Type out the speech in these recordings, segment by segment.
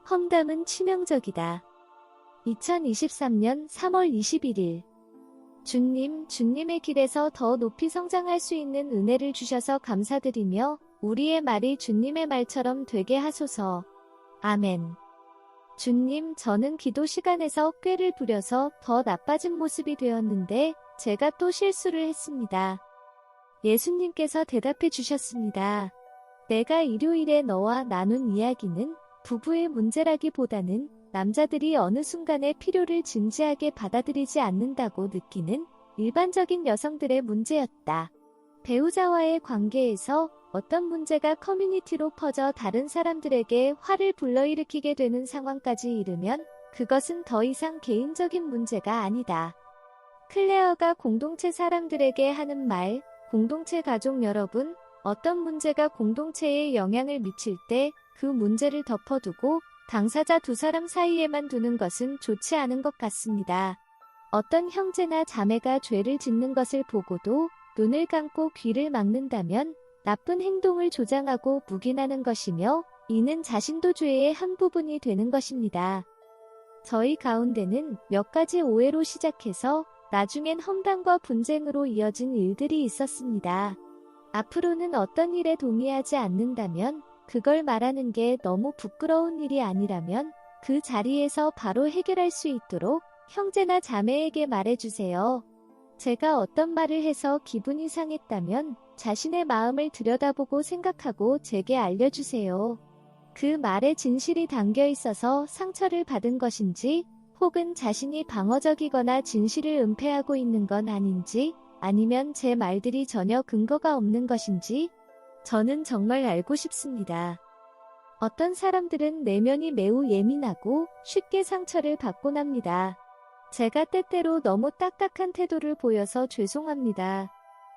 험담은 치명적이다. 2023년 3월 21일 주님의 길에서 더 높이 성장할 수 있는 은혜를 주셔서 감사드리며 우리의 말이 주님의 말처럼 되게 하소서. 아멘. 주님, 저는 기도 시간에서 꾀를 부려서 더 나빠진 모습이 되었는데 제가 또 실수를 했습니다. 예수님께서 대답해 주셨습니다. 내가 일요일에 너와 나눈 이야기는 부부의 문제라기보다는 남자들이 어느 순간에 필요를 진지하게 받아들이지 않는다고 느끼는 일반적인 여성들의 문제였다. 배우자와의 관계에서 어떤 문제가 커뮤니티로 퍼져 다른 사람들에게 화를 불러일으키게 되는 상황까지 이르면 그것은 더 이상 개인적인 문제가 아니다. 클레어가 공동체 사람들에게 하는 말, 공동체 가족 여러분, 어떤 문제가 공동체에 영향을 미칠 때 그 문제를 덮어두고 당사자 두 사람 사이에만 두는 것은 좋지 않은 것 같습니다. 어떤 형제나 자매가 죄를 짓는 것을 보고도 눈을 감고 귀를 막는다면 나쁜 행동을 조장하고 묵인하는 것이며 이는 자신도 죄의 한 부분이 되는 것입니다. 저희 가운데는 몇 가지 오해로 시작해서 나중엔 험담과 분쟁으로 이어진 일들이 있었습니다. 앞으로는 어떤 일에 동의하지 않는다면 그걸 말하는 게 너무 부끄러운 일이 아니라면 그 자리에서 바로 해결할 수 있도록 형제나 자매에게 말해주세요. 제가 어떤 말을 해서 기분이 상했다면 자신의 마음을 들여다보고 생각하고 제게 알려주세요. 그 말에 진실이 담겨 있어서 상처를 받은 것인지 혹은 자신이 방어적이거나 진실을 은폐하고 있는 건 아닌지 아니면 제 말들이 전혀 근거가 없는 것인지 저는 정말 알고 싶습니다. 어떤 사람들은 내면이 매우 예민하고 쉽게 상처를 받곤 합니다. 제가 때때로 너무 딱딱한 태도를 보여서 죄송합니다.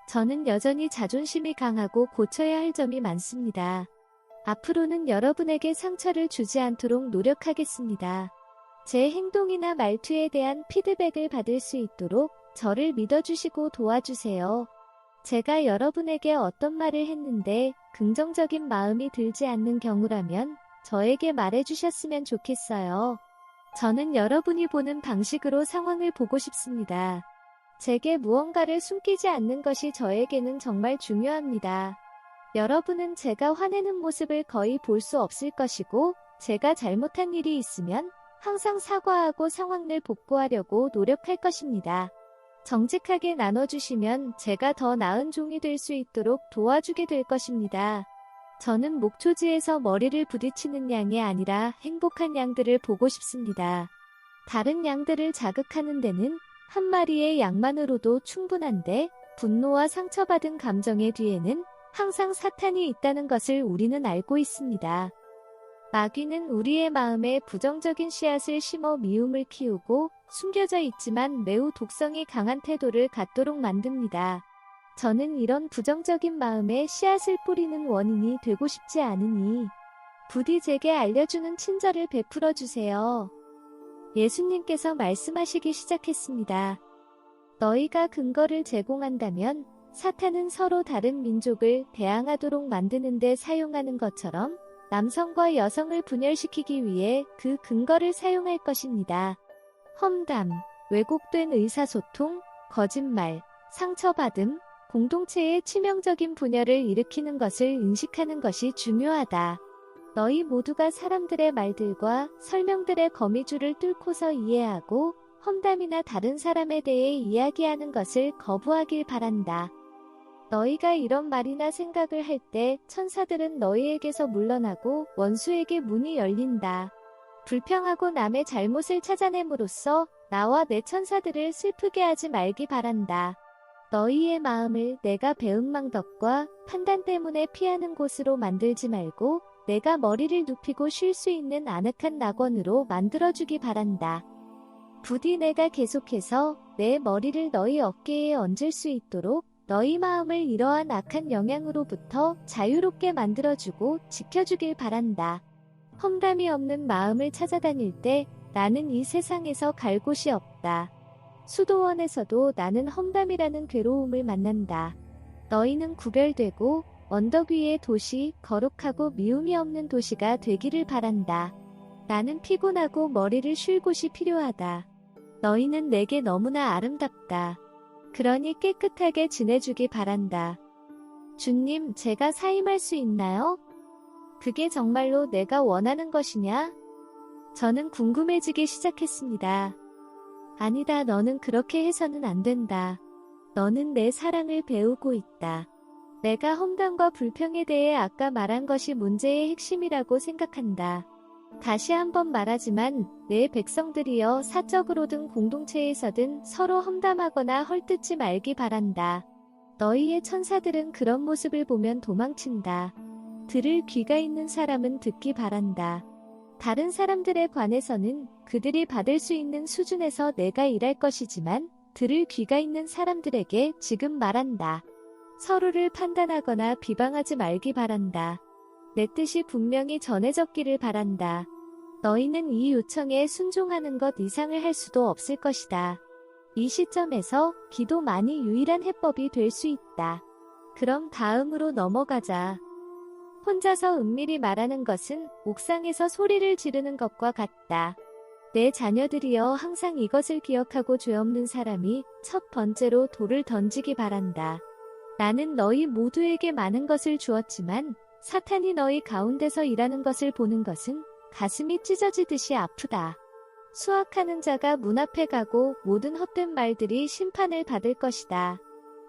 저는 여전히 자존심이 강하고 고쳐야 할 점이 많습니다. 앞으로는 여러분에게 상처를 주지 않도록 노력하겠습니다. 제 행동이나 말투에 대한 피드백을 받을 수 있도록 저를 믿어주시고 도와주세요. 제가 여러분에게 어떤 말을 했는데 긍정적인 마음이 들지 않는 경우라면 저에게 말해주셨으면 좋겠어요. 저는 여러분이 보는 방식으로 상황을 보고 싶습니다. 제게 무언가를 숨기지 않는 것이 저에게는 정말 중요합니다. 여러분은 제가 화내는 모습을 거의 볼 수 없을 것이고 제가 잘못한 일이 있으면 항상 사과하고 상황을 복구하려고 노력할 것입니다. 정직하게 나눠주시면 제가 더 나은 종이 될 수 있도록 도와주게 될 것입니다. 저는 목초지에서 머리를 부딪히는 양이 아니라 행복한 양들을 보고 싶습니다. 다른 양들을 자극하는 데는 한 마리의 양만으로도 충분한데 분노와 상처받은 감정의 뒤에는 항상 사탄이 있다는 것을 우리는 알고 있습니다. 마귀는 우리의 마음에 부정적인 씨앗을 심어 미움을 키우고 숨겨져 있지만 매우 독성이 강한 태도를 갖도록 만듭니다. 저는 이런 부정적인 마음에 씨앗을 뿌리는 원인이 되고 싶지 않으니 부디 제게 알려주는 친절을 베풀어 주세요. 예수님께서 말씀하시기 시작했습니다. 너희가 근거를 제공한다면 사탄은 서로 다른 민족을 대항하도록 만드는 데 사용하는 것처럼 남성과 여성을 분열시키기 위해 그 근거를 사용할 것입니다. 험담, 왜곡된 의사소통, 거짓말, 상처받음, 공동체의 치명적인 분열을 일으키는 것을 인식하는 것이 중요하다. 너희 모두가 사람들의 말들과 설명들의 거미줄을 뚫고서 이해하고 험담이나 다른 사람에 대해 이야기하는 것을 거부하길 바란다. 너희가 이런 말이나 생각을 할 때 천사들은 너희에게서 물러나고 원수에게 문이 열린다. 불평하고 남의 잘못을 찾아냄으로써 나와 내 천사들을 슬프게 하지 말기 바란다. 너희의 마음을 내가 배은망덕과 판단 때문에 피하는 곳으로 만들지 말고 내가 머리를 눕히고 쉴 수 있는 아늑한 낙원으로 만들어주기 바란다. 부디 내가 계속해서 내 머리를 너희 어깨에 얹을 수 있도록 너희 마음을 이러한 악한 영향으로부터 자유롭게 만들어주고 지켜주길 바란다. 험담이 없는 마음을 찾아다닐 때 나는 이 세상에서 갈 곳이 없다. 수도원에서도 나는 험담이라는 괴로움을 만난다. 너희는 구별되고 언덕 위의 도시, 거룩하고 미움이 없는 도시가 되기를 바란다. 나는 피곤하고 머리를 쉴 곳이 필요하다. 너희는 내게 너무나 아름답다. 그러니 깨끗하게 지내주기 바란다. 주님, 제가 사임할 수 있나요? 그게 정말로 내가 원하는 것이냐? 저는 궁금해지기 시작했습니다. 아니다, 너는 그렇게 해서는 안 된다. 너는 내 사랑을 배우고 있다. 내가 험담과 불평에 대해 아까 말한 것이 문제의 핵심이라고 생각한다. 다시 한번 말하지만 내 백성들이여 사적으로든 공동체에서든 서로 험담하거나 헐뜯지 말기 바란다. 너희의 천사들은 그런 모습을 보면 도망친다. 들을 귀가 있는 사람은 듣기 바란다. 다른 사람들에 관해서는 그들이 받을 수 있는 수준에서 내가 일할 것이지만 들을 귀가 있는 사람들에게 지금 말한다. 서로를 판단하거나 비방하지 말기 바란다. 내 뜻이 분명히 전해졌기를 바란다. 너희는 이 요청에 순종하는 것 이상을 할 수도 없을 것이다. 이 시점에서 기도만이 유일한 해법이 될 수 있다. 그럼 다음으로 넘어가자. 혼자서 은밀히 말하는 것은 옥상에서 소리를 지르는 것과 같다. 내 자녀들이여 항상 이것을 기억하고 죄 없는 사람이 첫 번째로 돌을 던지기 바란다. 나는 너희 모두에게 많은 것을 주었지만 사탄이 너희 가운데서 일하는 것을 보는 것은 가슴이 찢어지듯이 아프다. 수확하는 자가 문 앞에 가고 모든 헛된 말들이 심판을 받을 것이다.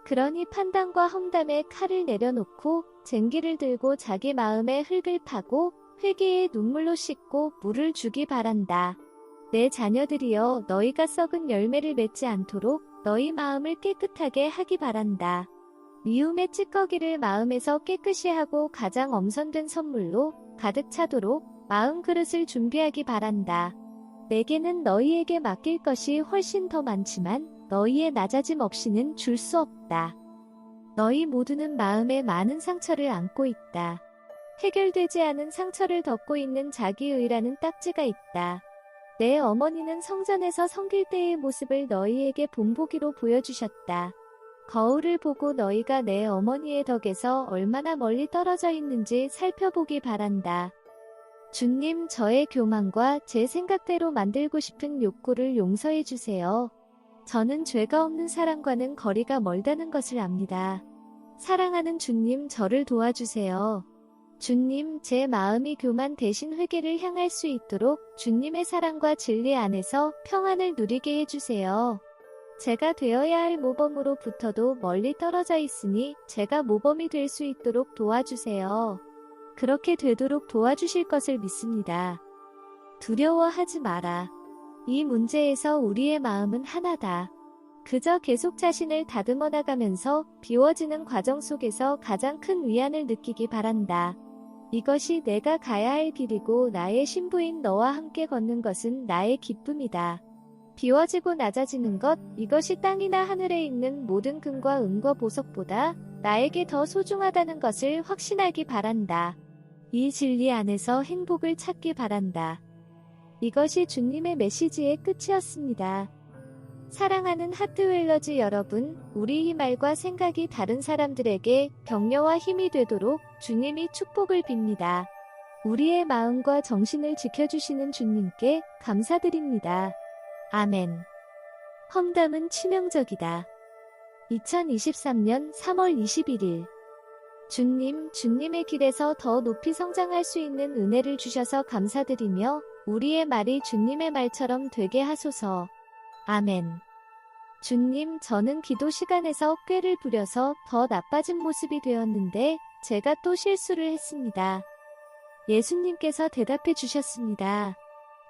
그러니 판단과 험담에 칼을 내려놓고 쟁기를 들고 자기 마음의 흙을 파고 회개의 눈물로 씻고 물을 주기 바란다. 내 자녀들이여 너희가 썩은 열매를 맺지 않도록 너희 마음을 깨끗하게 하기 바란다. 미움의 찌꺼기를 마음에서 깨끗이 하고 가장 엄선된 선물로 가득 차도록 마음 그릇을 준비하기 바란다. 내게는 너희에게 맡길 것이 훨씬 더 많지만 너희의 낮아짐 없이는 줄 수 없다. 너희 모두는 마음에 많은 상처를 안고 있다. 해결되지 않은 상처를 덮고 있는 자기의라는 딱지가 있다. 내 어머니는 성전에서 섬길 때의 모습을 너희에게 본보기로 보여주셨다. 거울을 보고 너희가 내 어머니의 덕에서 얼마나 멀리 떨어져 있는지 살펴보기 바란다. 주님, 저의 교만과 제 생각대로 만들고 싶은 욕구를 용서해 주세요. 저는 죄가 없는 사람과는 거리가 멀다는 것을 압니다. 사랑하는 주님, 저를 도와주세요. 주님, 제 마음이 교만 대신 회개를 향할 수 있도록 주님의 사랑과 진리 안에서 평안을 누리게 해주세요. 제가 되어야 할 모범으로부터도 멀리 떨어져 있으니 제가 모범이 될 수 있도록 도와주세요. 그렇게 되도록 도와주실 것을 믿습니다. 두려워하지 마라. 이 문제에서 우리의 마음은 하나다. 그저 계속 자신을 다듬어 나가면서 비워지는 과정 속에서 가장 큰 위안을 느끼기 바란다. 이것이 내가 가야 할 길이고 나의 신부인 너와 함께 걷는 것은 나의 기쁨이다. 비워지고 낮아지는 것, 이것이 땅이나 하늘에 있는 모든 금과 은과 보석보다 나에게 더 소중하다는 것을 확신하기 바란다. 이 진리 안에서 행복을 찾기 바란다. 이것이 주님의 메시지의 끝이었습니다. 사랑하는 하트웰러즈 여러분, 우리 이 말과 생각이 다른 사람들에게 격려와 힘이 되도록 주님이 축복을 빕니다. 우리의 마음과 정신을 지켜주시는 주님께 감사드립니다. 아멘. 험담은 치명적이다. 2023년 3월 21일. 주님, 주님의 길에서 더 높이 성장할 수 있는 은혜를 주셔서 감사드리며 우리의 말이 주님의 말처럼 되게 하소서. 아멘. 주님, 저는 기도 시간에서 꾀를 부려서 더 나빠진 모습이 되었는데 제가 또 실수를 했습니다. 예수님께서 대답해 주셨습니다.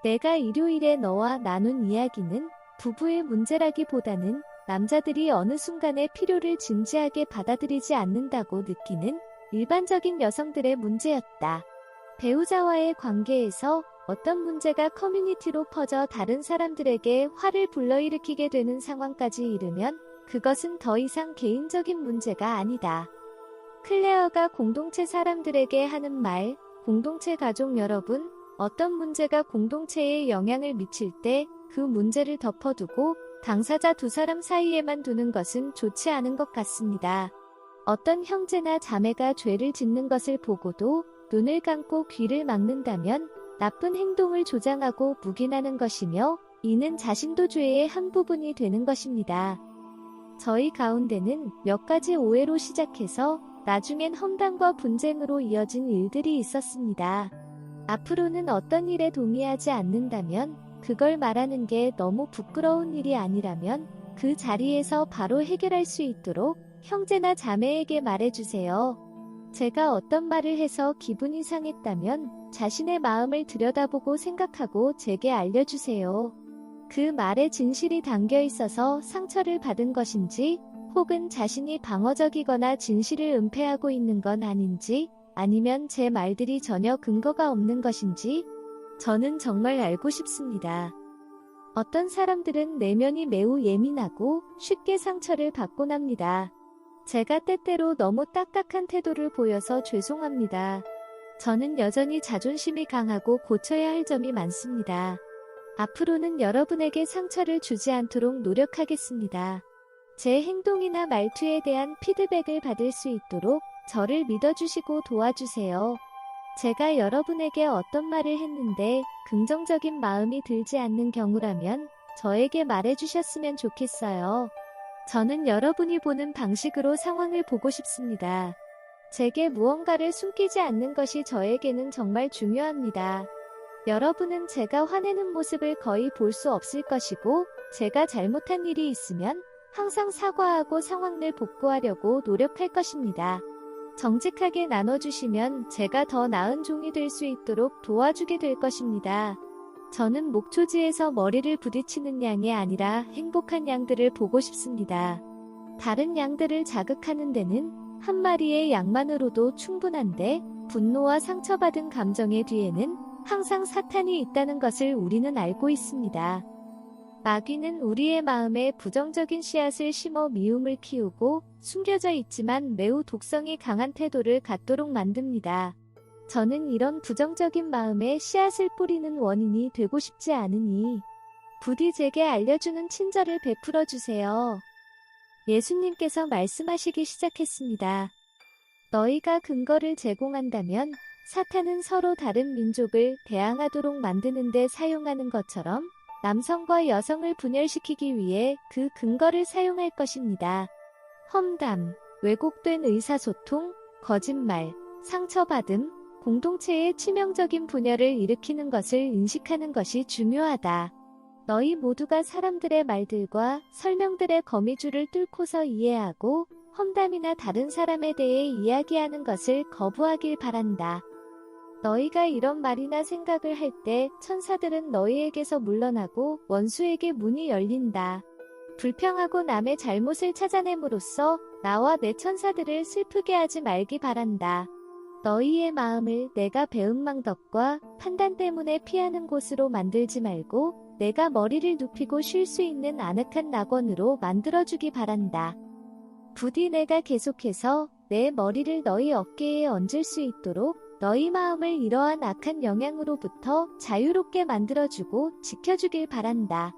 내가 일요일에 너와 나눈 이야기는 부부의 문제라기보다는 남자들이 어느 순간에 필요를 진지하게 받아들이지 않는다고 느끼는 일반적인 여성들의 문제였다. 배우자와의 관계에서 어떤 문제가 커뮤니티로 퍼져 다른 사람들에게 화를 불러일으키게 되는 상황까지 이르면 그것은 더 이상 개인적인 문제가 아니다. 클레어가 공동체 사람들에게 하는 말, 공동체 가족 여러분, 어떤 문제가 공동체에 영향을 미칠 때 그 문제를 덮어두고 당사자 두 사람 사이에만 두는 것은 좋지 않은 것 같습니다. 어떤 형제나 자매가 죄를 짓는 것을 보고도 눈을 감고 귀를 막는다면 나쁜 행동을 조장하고 묵인하는 것이며 이는 자신도 죄의 한 부분이 되는 것입니다. 저희 가운데는 몇 가지 오해로 시작해서 나중엔 험담과 분쟁으로 이어진 일들이 있었습니다. 앞으로는 어떤 일에 동의하지 않는다면 그걸 말하는 게 너무 부끄러운 일이 아니라면 그 자리에서 바로 해결할 수 있도록 형제나 자매에게 말해주세요. 제가 어떤 말을 해서 기분이 상했다면 자신의 마음을 들여다보고 생각하고 제게 알려주세요. 그 말에 진실이 담겨 있어서 상처를 받은 것인지 혹은 자신이 방어적이거나 진실을 은폐하고 있는 건 아닌지 아니면 제 말들이 전혀 근거가 없는 것인지 저는 정말 알고 싶습니다. 어떤 사람들은 내면이 매우 예민하고 쉽게 상처를 받곤 합니다. 제가 때때로 너무 딱딱한 태도를 보여서 죄송합니다. 저는 여전히 자존심이 강하고 고쳐야 할 점이 많습니다. 앞으로는 여러분에게 상처를 주지 않도록 노력하겠습니다. 제 행동이나 말투에 대한 피드백을 받을 수 있도록 저를 믿어주시고 도와주세요. 제가 여러분에게 어떤 말을 했는데 긍정적인 마음이 들지 않는 경우라면 저에게 말해주셨으면 좋겠어요. 저는 여러분이 보는 방식으로 상황을 보고 싶습니다. 제게 무언가를 숨기지 않는 것이 저에게는 정말 중요합니다. 여러분은 제가 화내는 모습을 거의 볼 수 없을 것이고 제가 잘못한 일이 있으면 항상 사과하고 상황을 복구하려고 노력할 것입니다. 정직하게 나눠주시면 제가 더 나은 종이 될 수 있도록 도와주게 될 것입니다. 저는 목초지에서 머리를 부딪히는 양이 아니라 행복한 양들을 보고 싶습니다. 다른 양들을 자극하는 데는 한 마리의 양만으로도 충분한데 분노와 상처받은 감정의 뒤에는 항상 사탄이 있다는 것을 우리는 알고 있습니다. 마귀는 우리의 마음에 부정적인 씨앗을 심어 미움을 키우고 숨겨져 있지만 매우 독성이 강한 태도를 갖도록 만듭니다. 저는 이런 부정적인 마음에 씨앗을 뿌리는 원인이 되고 싶지 않으니 부디 제게 알려주는 친절을 베풀어 주세요. 예수님께서 말씀하시기 시작했습니다. 너희가 근거를 제공한다면 사탄은 서로 다른 민족을 대항하도록 만드는 데 사용하는 것처럼 남성과 여성을 분열시키기 위해 그 근거를 사용할 것입니다. 험담, 왜곡된 의사소통, 거짓말, 상처받음, 공동체의 치명적인 분열을 일으키는 것을 인식하는 것이 중요하다. 너희 모두가 사람들의 말들과 설명들의 거미줄을 뚫고서 이해하고 험담이나 다른 사람에 대해 이야기하는 것을 거부하길 바란다. 너희가 이런 말이나 생각을 할 때 천사들은 너희에게서 물러나고 원수에게 문이 열린다. 불평하고 남의 잘못을 찾아냄으로써 나와 내 천사들을 슬프게 하지 말기 바란다. 너희의 마음을 내가 배은망덕과 판단 때문에 피하는 곳으로 만들지 말고 내가 머리를 눕히고 쉴 수 있는 아늑한 낙원으로 만들어주기 바란다. 부디 내가 계속해서 내 머리를 너희 어깨에 얹을 수 있도록 너희 마음을 이러한 악한 영향으로부터 자유롭게 만들어주고 지켜주길 바란다.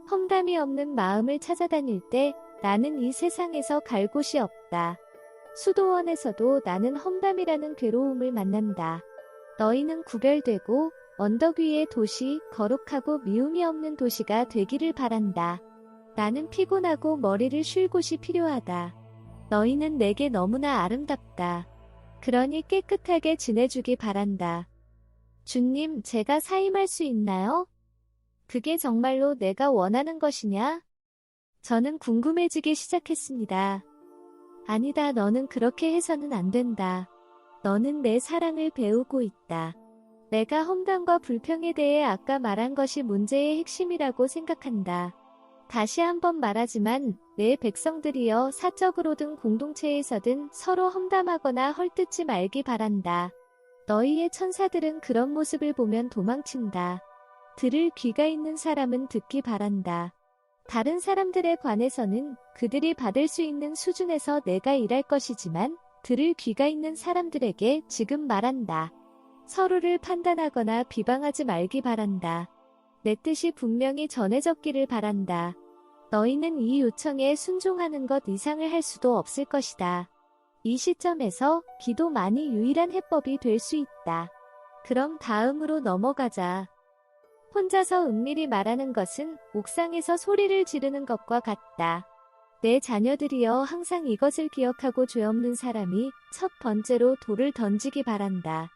험담이 없는 마음을 찾아다닐 때 나는 이 세상에서 갈 곳이 없다. 수도원에서도 나는 험담이라는 괴로움을 만난다. 너희는 구별되고 언덕 위의 도시, 거룩하고 미움이 없는 도시가 되기를 바란다. 나는 피곤하고 머리를 쉴 곳이 필요하다. 너희는 내게 너무나 아름답다. 그러니 깨끗하게 지내주기 바란다. 주님, 제가 사임할 수 있나요? 그게 정말로 내가 원하는 것이냐? 저는 궁금해지기 시작했습니다. 아니다, 너는 그렇게 해서는 안 된다. 너는 내 사랑을 배우고 있다. 내가 험담과 불평에 대해 아까 말한 것이 문제의 핵심이라고 생각한다. 다시 한번 말하지만 내 백성들이여 사적으로든 공동체에서든 서로 험담하거나 헐뜯지 말기 바란다. 너희의 천사들은 그런 모습을 보면 도망친다. 들을 귀가 있는 사람은 듣기 바란다. 다른 사람들에 관해서는 그들이 받을 수 있는 수준에서 내가 일할 것이지만 들을 귀가 있는 사람들에게 지금 말한다. 서로를 판단하거나 비방하지 말기 바란다. 내 뜻이 분명히 전해졌기를 바란다. 너희는 이 요청에 순종하는 것 이상을 할 수도 없을 것이다. 이 시점에서 기도만이 유일한 해법이 될 수 있다. 그럼 다음으로 넘어가자. 혼자서 은밀히 말하는 것은 옥상에서 소리를 지르는 것과 같다. 내 자녀들이여 항상 이것을 기억하고 죄 없는 사람이 첫 번째로 돌을 던지기 바란다.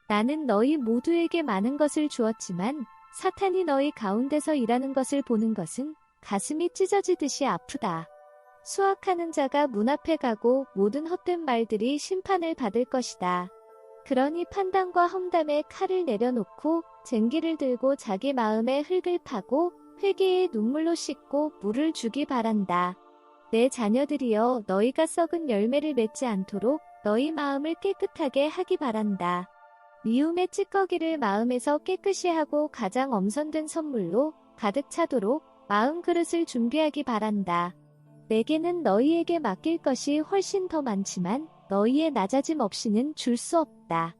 나는 너희 모두에게 많은 것을 주었지만 사탄이 너희 가운데서 일하는 것을 보는 것은 가슴이 찢어지듯이 아프다. 수확하는 자가 문 앞에 가고 모든 헛된 말들이 심판을 받을 것이다. 그러니 판단과 험담에 칼을 내려놓고 쟁기를 들고 자기 마음의 흙을 파고 회개의 눈물로 씻고 물을 주기 바란다. 내 자녀들이여 너희가 썩은 열매를 맺지 않도록 너희 마음을 깨끗하게 하기 바란다. 미움의 찌꺼기를 마음에서 깨끗이 하고 가장 엄선된 선물로 가득 차도록 마음 그릇을 준비하기 바란다. 내게는 너희에게 맡길 것이 훨씬 더 많지만 너희의 낮아짐 없이는 줄 수 없다.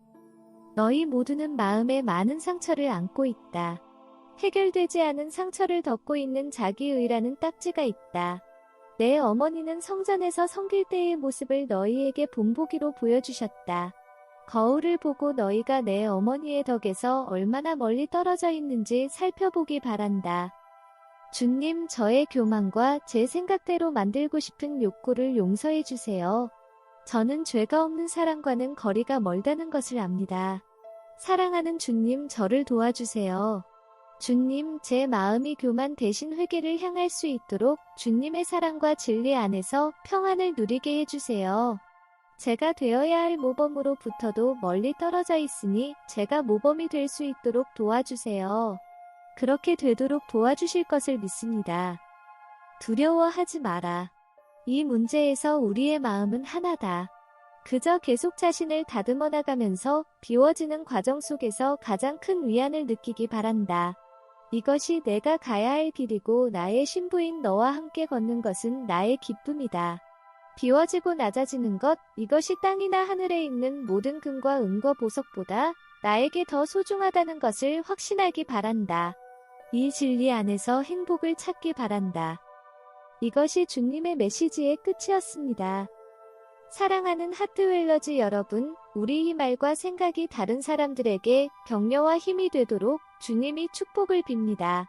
너희 모두는 마음에 많은 상처를 안고 있다. 해결되지 않은 상처를 덮고 있는 자기의라는 딱지가 있다. 내 어머니는 성전에서 섬길 때의 모습을 너희에게 본보기로 보여주셨다. 거울을 보고 너희가 내 어머니의 덕에서 얼마나 멀리 떨어져 있는지 살펴보기 바란다. 주님, 저의 교만과 제 생각대로 만들고 싶은 욕구를 용서해 주세요. 저는 죄가 없는 사람과는 거리가 멀다는 것을 압니다. 사랑하는 주님, 저를 도와주세요. 주님, 제 마음이 교만 대신 회개를 향할 수 있도록 주님의 사랑과 진리 안에서 평안을 누리게 해주세요. 제가 되어야 할 모범으로부터도 멀리 떨어져 있으니 제가 모범이 될 수 있도록 도와주세요. 그렇게 되도록 도와주실 것을 믿습니다. 두려워하지 마라. 이 문제에서 우리의 마음은 하나다. 그저 계속 자신을 다듬어 나가면서 비워지는 과정 속에서 가장 큰 위안을 느끼기 바란다. 이것이 내가 가야 할 길이고 나의 신부인 너와 함께 걷는 것은 나의 기쁨이다. 비워지고 낮아지는 것, 이것이 땅이나 하늘에 있는 모든 금과 은과 보석보다 나에게 더 소중하다는 것을 확신하기 바란다. 이 진리 안에서 행복을 찾기 바란다. 이것이 주님의 메시지의 끝이었습니다. 사랑하는 하트웰러즈 여러분, 우리의 말과 생각이 다른 사람들에게 격려와 힘이 되도록 주님이 축복을 빕니다.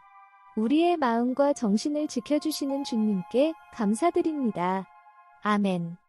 우리의 마음과 정신을 지켜주시는 주님께 감사드립니다. 아멘.